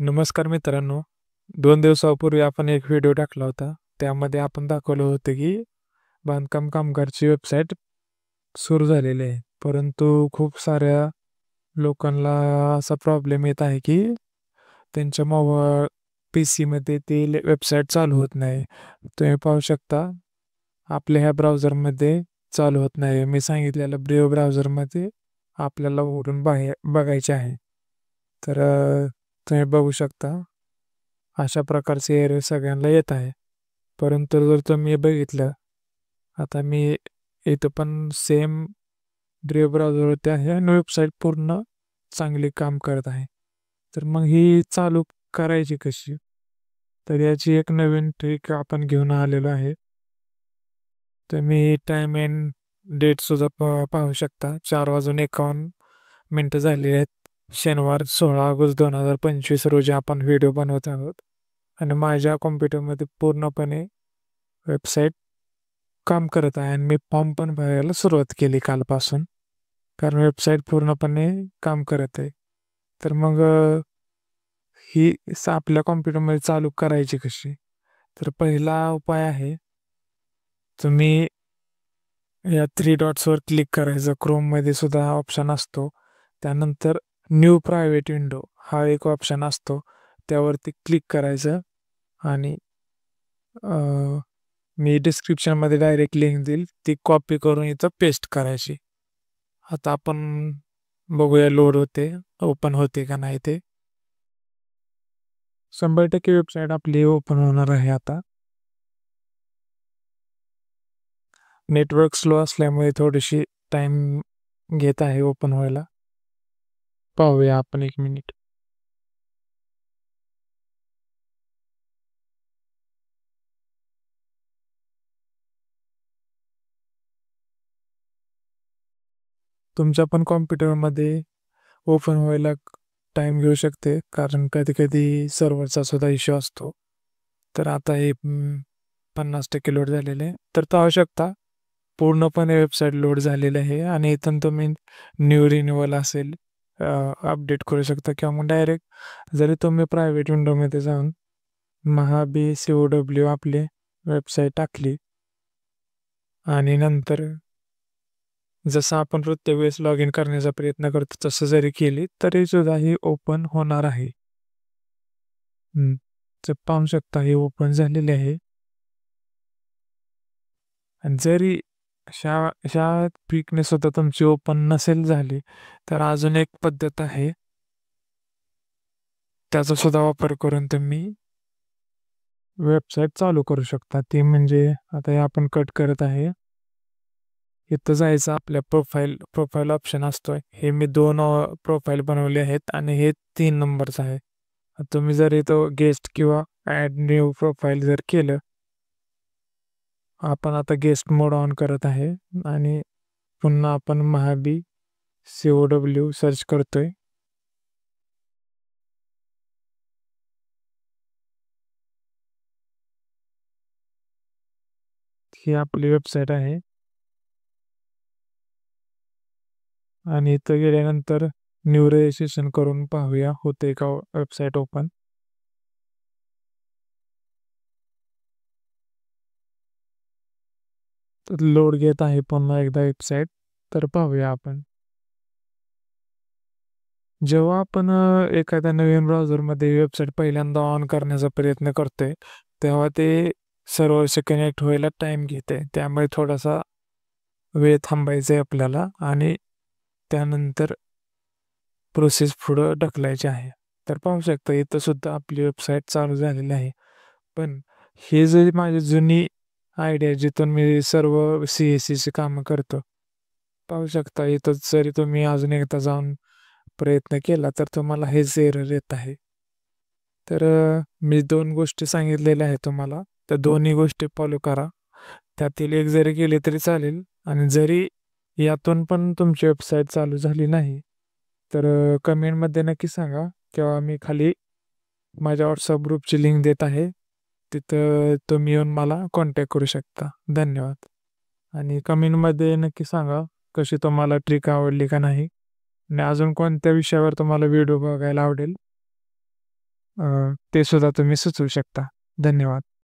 नमस्कार मित्रांनो. 2 दिवसापूर्वी आपण एक व्हिडिओ टाकला होता. त्यामध्ये आपण दाखवलं होतं, की बांधकाम कामगारची वेबसाईट सुरू झालेली आहे. परंतु खूप साऱ्या लोकांना असा प्रॉब्लेम येत आहे, की त्यांच्या पीसीमध्ये ती वेबसाईट चालू होत नाही. तुम्ही पाहू शकता, आपल्या ह्या ब्राउझरमध्ये चालू होत नाही. मी सांगितलेलं ब्रेव्ह ब्राउझरमध्ये आपल्याला उघडून बाहेर बघायचे आहे. तर तुम्ही बघू शकता. अशा प्रकारचे एरर सगळ्यांना येत आहे. परंतु जर तुम्ही बघितलं, आता मी इथं पण सेम ब्रेव्ह ब्राउझरवरती आहे आणि वेबसाईट पूर्ण चांगली काम करत आहे. तर मग ही चालू करायची कशी? तर याची एक नवीन ट्रिक आपण घेऊन आलेलो आहे. तुम्ही टाईम एंड डेटसुद्धा पाहू शकता. 4:51 झालेले आहेत. शनिवार 16 ऑगस्ट 2025 रोजी आपण व्हिडिओ बनवत आहोत. आणि माझ्या कॉम्प्युटरमध्ये पूर्णपणे वेबसाईट काम करत आहे आणि मी फॉर्म पण भरायला सुरुवात केली कालपासून. कारण वेबसाईट पूर्णपणे काम करत आहे. तर मग ही आपल्या कॉम्प्युटरमध्ये चालू करायची कशी? तर पहिला उपाय आहे, तुम्ही या 3 डॉट्सवर क्लिक करायचं. क्रोममध्ये सुद्धा हा ऑप्शन असतो. त्यानंतर न्यू प्रायव्हेट विंडो हा एक ऑप्शन असतो. त्यावरती क्लिक करायचं आणि मी डिस्क्रिप्शनमध्ये डायरेक्ट लिंक देईल, ती कॉपी करून इथं पेस्ट करायची. आता आपण बघूया लोड होते, ओपन होते का नाही ते. 100% वेबसाईट आपली ओपन होणार आहे आता. नेटवर्क स्लो असल्यामुळे थोडीशी टाईम घेत आहे ओपन व्हायला. पाहूया आपण 1 मिनिट. तुमच्या पण कॉम्प्युटरमध्ये ओपन व्हायला टाईम घेऊ शकते, कारण कधी-कधी सर्व्हरचा सुद्धा इश्यू असतो. तर आता हे 50% लोड झालेले आहे. तर पाहू शकता पूर्णपणे वेबसाईट लोड झालेली आहे आणि इथून तुम्ही न्यू रिन्युअल असेल अपडेट करू शकता किंवा मग डायरेक्ट जरी तुम्ही प्रायव्हेट विंडोमध्ये जाऊन COW आपली वेबसाईट टाकली आणि नंतर जसं आपण प्रत्येक वेळेस लॉग इन करण्याचा प्रयत्न करतो तसं जरी केली तरी सुद्धा ही ओपन होणार आहे. तर पाहू शकता हे ओपन झालेले आहे. आणि जरी ह्या क्विकने सुद्धा तुमची ओपन नसेल झाली तर अजून एक पद्धत आहे, त्याचा सुद्धा वापर करून तुम्ही वेबसाईट चालू करू शकता. ती म्हणजे आता हे आपण कट करत आहे. इथं जायचं, आपल्या प्रोफाईल ऑप्शन असतोय. हे मी 2 प्रोफाईल बनवले आहेत आणि हे 3 नंबरचं आहे. तुम्ही जर इथं गेस्ट किंवा ॲड न्यू प्रोफाईल जर केलं, आपण आता गेस्ट मोड ऑन करत आहे आणि पुन्हा आपण COW सर्च करतोय. ही आपली वेबसाईट आहे आणि इथं गेल्यानंतर न्यू रजिस्ट्रेशन करून पाहूया होते का वेबसाईट ओपन. तर लोड घेत आहे पुन्हा एकदा वेबसाईट. तर पाहूया आपण. जेव्हा आपण एखाद्या नवीन ब्राउझरमध्ये वेबसाईट पहिल्यांदा ऑन करण्याचा प्रयत्न करतोय, तेव्हा ते सर्व्हरशी कनेक्ट व्हायला टाईम घेते. त्यामुळे थोडासा वेळ थांबायचा आहे आपल्याला आणि त्यानंतर प्रोसेस पुढं ढकलायची आहे. तर पाहू शकता इथं सुद्धा आपली वेबसाईट चालू झालेली आहे. पण हे जरी माझी जुनी आयडिया जिथून मी सर्व CSCची कामं करतो. पाहू शकता इथं जरी तुम्ही अजून एकदा जाऊन प्रयत्न केला तर तुम्हाला हेच एरर येत आहे. तर मी 2 गोष्टी सांगितलेल्या आहेत तुम्हाला. त्या दोन्ही गोष्टी फॉलो करा. त्यातील एक जरी केली तरी चालेल आणि जरी यातून पण तुमची वेबसाईट चालू झाली नाही, तर कमेंटमध्ये नक्की सांगा किंवा मी खाली माझ्या WhatsApp ग्रुपची लिंक देत आहे. तिथं तुम्ही येऊन मला कॉन्टॅक्ट करू शकता. धन्यवाद. आणि कमेंटमध्ये नक्की सांगा कशी तुम्हाला ट्रिक आवडली का नाही आणि अजून कोणत्या विषयावर तुम्हाला व्हिडिओ बघायला आवडेल. ते सुद्धा तुम्ही सुचवू शकता. धन्यवाद.